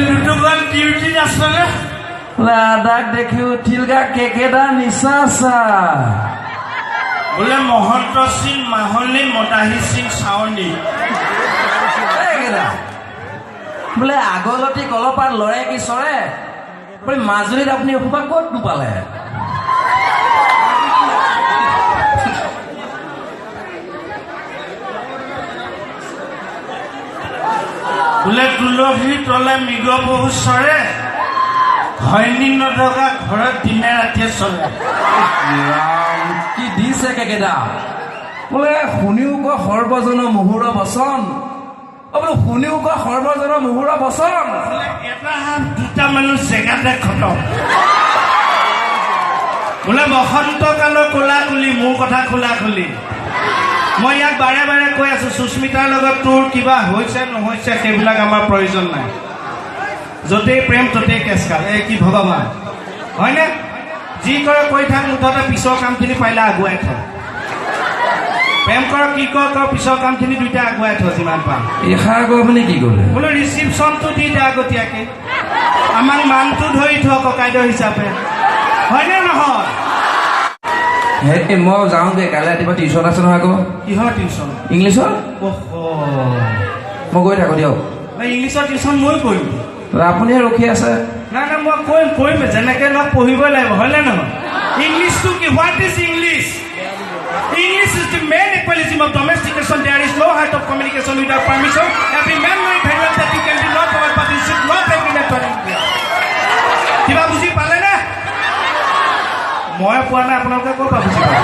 দুটুকন ডিউটিত আছনে দাদাক দেখি উঠিল গা কেকেটা নিচা চা বোলে মহন্ত সিং মাহনী মদাহী সিং চাৱনী বোলে আগলতি কলপাত লৰে কি চৰে বোলে মাজুলীত আপুনি অসুপা ক'ত নোপালে বোলে তুলসী তলে মৃগ বহু চৰে ঘৈণী নথকা ঘৰত দিনে ৰাতিয়ে চলে কি দিছে কেকেটা বোলে শুনিও ক সৰ্বজন মুহুৰ বচন বোলো শুনিও ক সৰ্বজন মুহুৰ বচন এটা হাত দুটা মানুহ জেগাতে খতম বোলে বসন্ত কালৰ কোলা কুলি মোৰ কথা খোলা খুলি মই ইয়াক বাৰে বাৰে কৈ আছো সুস্মিতাৰ লগত তোৰ কিবা হৈছে নহৈছে সেইবিলাক আমাৰ প্ৰয়োজন নাই য'তেই প্ৰেম ততেই কেঁচকাল এই কি ভগৱান হয়নে যি কৰে কৈ থাক মুঠতে পিছৰ কামখিনি পাৰিলে আগুৱাই থ প্ৰেম কৰ কি কৰ পিছৰ কামখিনি দুইটা আগুৱাই থ যিমান পাম এষাৰ আকৌ আপুনি কি কৰিলে বোলো ৰিচিপশ্যনটো দি দে আগতীয়াকৈ আমাক মানটো ধৰি থ ককাইদেউ হিচাপে হয়নে নহয় হে মই যাওঁগৈ কাইলৈ ৰাতিপুৱা টিউশ্যন আছে নহয় আকৌ কিহৰ টিউশ্যন ইংলিছৰ মই গৈ থাকোঁ দিয়ক ইংলিছৰ টিউশ্যন মই কৰিম আপুনিহে ৰখি আছে নাই নাই মই কৰিম যেনেকৈ লগ পঢ়িবই লাগিব হয়নে নহয় ইংলিছটো কি what is English English is the main equalism of domestication. There is no height of communication without permission. Every man knows very well that he can be not covered, but he should not agree to India. কিবা বুজি পালে নে মই পোৱা নাই আপোনালোকে ক'ৰ পৰা বুজি পালে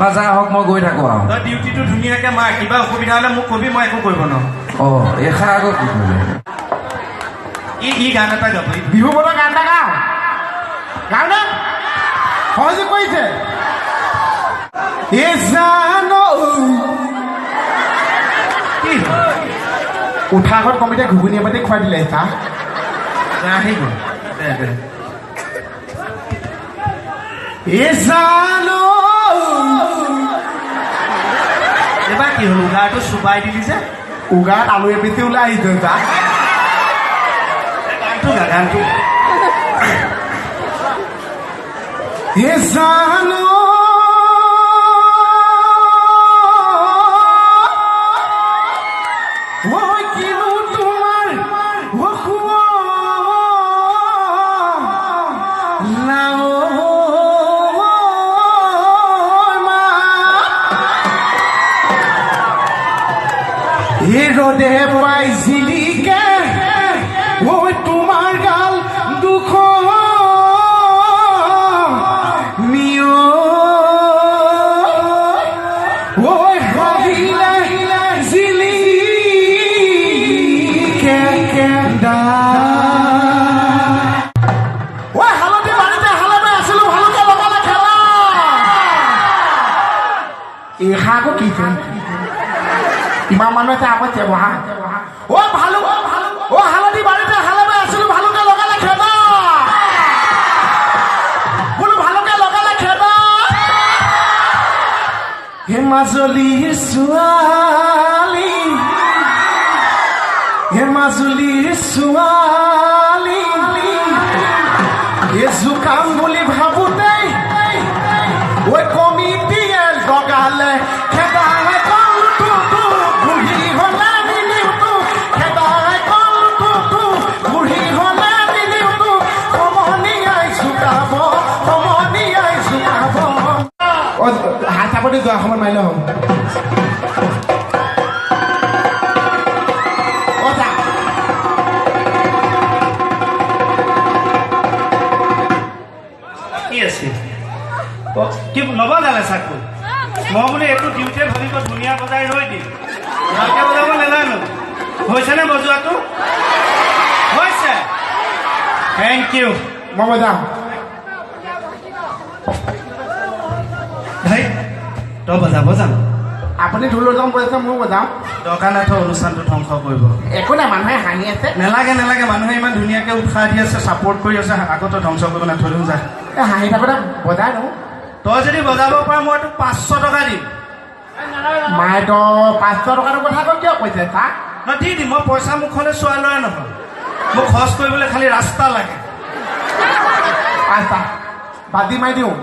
বা যা হওক মই গৈ থাকোঁ আৰু তই ডিউটিটো ধুনীয়াকৈ মাৰ কিবা অসুবিধা হ'লে মোক কবি মই একো কৰিব নোৱাৰোঁ এষাৰ আকৌ কি কৰিলে ই গান এটা গাব বিহু বতৰ গান এটা গাও নে সহযোগ কৰিছে উঠা আগত কমিতে ঘুগুনি এবাটি খুৱাই দিলে এটা আহি গ'ল এবাৰ কি হ'ল উগাৰটো চুবাই দিলি যে উগাৰত আলু এপিচি ওলাই আহিছে তা গানটো রোদে পাইছিলিকে ও তোমার গাল দুঃখ নিও ওই হইলে জিলি কে কেডা ওই হালতে বাড়িতে হালাবে আসলো ভালোকে লগালে খেলা এই হাগো কি ইমান মানুহ এটা আগত যাব হা ও ভালো ও হালদি বাড়িতে হালাবে আসলো ভালোকে লগালে খেদা বলো ভালোকে লগালে খেদা হে মাজুলীৰ ছোৱালী হে মাজুলীৰ ছোৱালী এ জোকাম বুলি ভাবোতে ঐ কমিটিয়ে লগালে খেদা হাত চাপতি যোৱা সময় মাৰিলে হ'ল কি আছে কি নবজালে চাকু মই বোলে এইটো ডিউটিয়ে ভাবিব ধুনীয়া বজাই ৰৈ দিম ভালকৈ বজাব নাজানো হৈছেনে বজোৱাটো হৈছে থেংক ইউ মই বজাম ভাই তই বজাব জানো আপুনি ঢোল বজাম কৈছে মই বজাম দৰকাৰ নাই থৈ অনুষ্ঠানটো ধ্বংস কৰিব একো নাই মানুহে হাঁহি আছে নালাগে মানুহে ইমান ধুনীয়াকৈ উৎসাহ দি আছে ছাপোৰ্ট কৰি আছে আগতে ধ্বংস কৰিব নাই থৈ দিওঁ যা হাঁহি থাকোঁতে বজাই দিওঁ তই যদি বজাব পাৰ মই তোক 500 টকা দিম মাইতো 500 টকাৰ কথা কৈ কিয় কৈছে তাক ন দি দিম মই পইচা মুখলৈ চোৱা লয় নহয় মোক খৰচ কৰিবলৈ খালি ৰাস্তা লাগে আচ্ছা বাদি মাৰি দিওঁ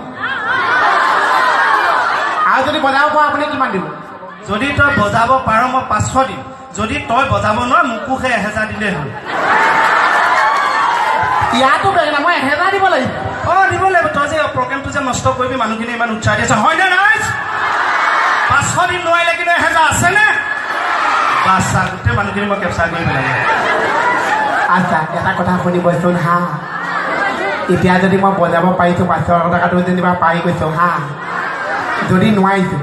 আৰু যদি বজাব পাৰো আপুনি কিমান দিব যদি তই বজাব পাৰ মই 500 দিম যদি তই বজাব নোৱাৰ মোকো সেই 1000 দিলেই হ'ল ইয়াতো বেগ না মই 1000 দিব লাগিব দিব লাগিব তই যে প্ৰগ্ৰেমটো যে নষ্ট কৰিবি মানুহখিনি ইমান উৎসাহ দি আছে হয়নে নাই 500 দিন নোৱাৰিলে কিন্তু 1000 আছেনে বাচ্চা গোটেই মানুহখিনি মই কেপচাৰ কৰিব লাগে আচ্ছা এটা কথা শুনিবচোন হা এতিয়া যদি মই বজাব পাৰিছোঁ 500 টকাটো যেনিবা পাই গৈছোঁ হা যদি নোৱাৰিছোঁ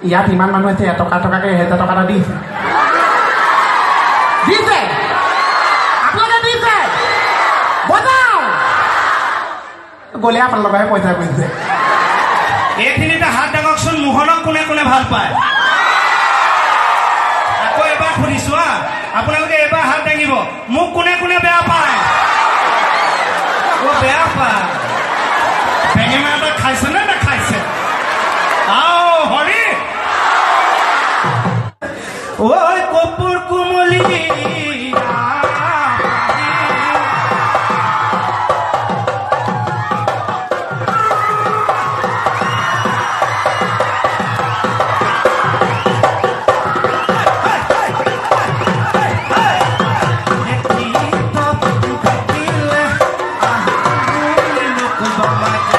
ইয়াত ইমান মানুহ আছে টকাকৈ 1000 টকা এটা দিছে দিছে আপোনালোকে দিছে বজাও গ'লে আপোনাৰ লগাই পইচা কৰিছে এইখিনিতে হাত দাঙকচোন মোহনক কোনে কোনে ভাল পায় আকৌ এবাৰ সুধিছো হা আপোনালোকে এবাৰ হাত দাঙিব মোক কোনে কোনে বেয়া পায় বেয়া পায় বেঙেনা এটা খাইছে নে নাখাইছে আও হৰি ঐ কপুৰ কোমলি Bye.